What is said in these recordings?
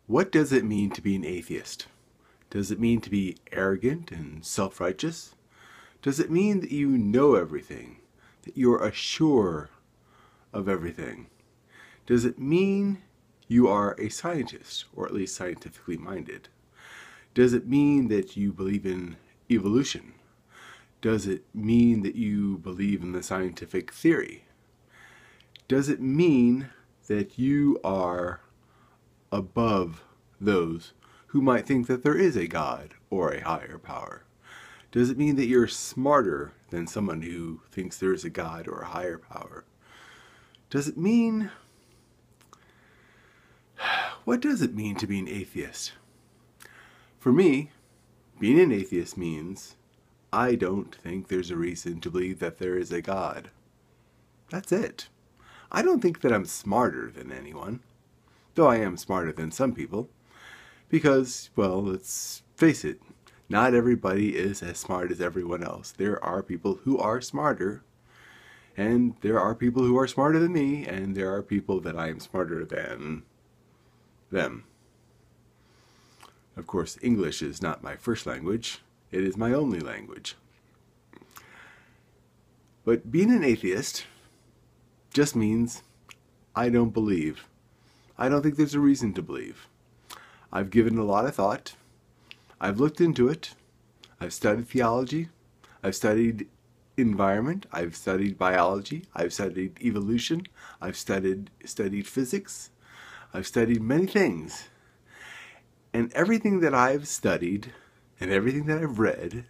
What does it mean to be an atheist? Does it mean to be arrogant and self-righteous? Does it mean that you know everything, that you are sure of everything? Does it mean you are a scientist, or at least scientifically minded? Does it mean that you believe in evolution? Does it mean that you believe in the scientific theory? Does it mean that you are above those who might think that there is a God or a higher power? Does it mean that you're smarter than someone who thinks there is a God or a higher power? Does it mean... What does it mean to be an atheist? For me, being an atheist means I don't think there's a reason to believe that there is a God. That's it. I don't think that I'm smarter than anyone, though I am smarter than some people, because, well, let's face it, not everybody is as smart as everyone else. There are people who are smarter, and there are people who are smarter than me, and there are people that I am smarter than them. Of course, English is not my first language. It is my only language. But being an atheist just means I don't believe. I don't think there's a reason to believe. I've given a lot of thought. I've looked into it. I've studied theology. I've studied environment. I've studied biology. I've studied evolution. I've studied physics. I've studied many things. And everything that I've studied, and everything that I've read,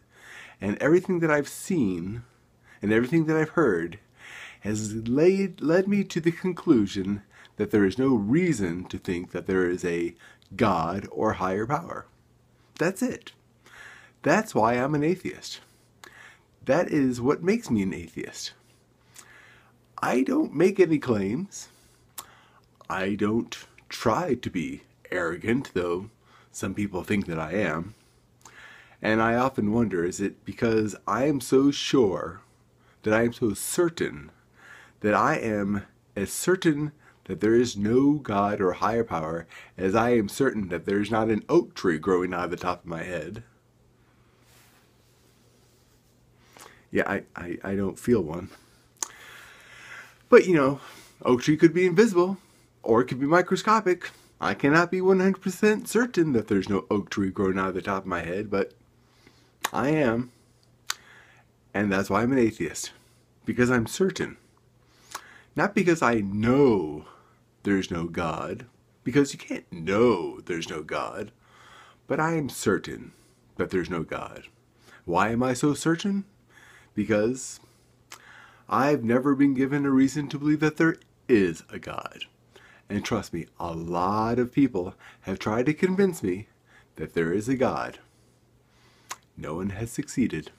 and everything that I've seen, and everything that I've heard has led me to the conclusion that there is no reason to think that there is a God or higher power. That's it. That's why I'm an atheist. That is what makes me an atheist. I don't make any claims. I don't try to be arrogant, though some people think that I am. And I often wonder, is it because I am so sure, that I am so certain, that I am as certain that there is no God or higher power as I am certain that there is not an oak tree growing out of the top of my head? Yeah, I don't feel one. But, you know, oak tree could be invisible, or it could be microscopic. I cannot be 100% certain that there's no oak tree growing out of the top of my head, but I am. And that's why I'm an atheist. Because I'm certain. Not because I know there's no God, because you can't know there's no God, but I am certain that there's no God. Why am I so certain? Because I've never been given a reason to believe that there is a God. And trust me, a lot of people have tried to convince me that there is a God. No one has succeeded.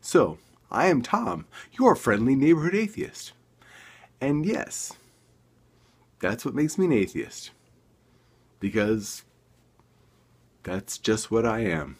So, I am Tom, your friendly neighborhood atheist. And yes, that's what makes me an atheist. Because that's just what I am.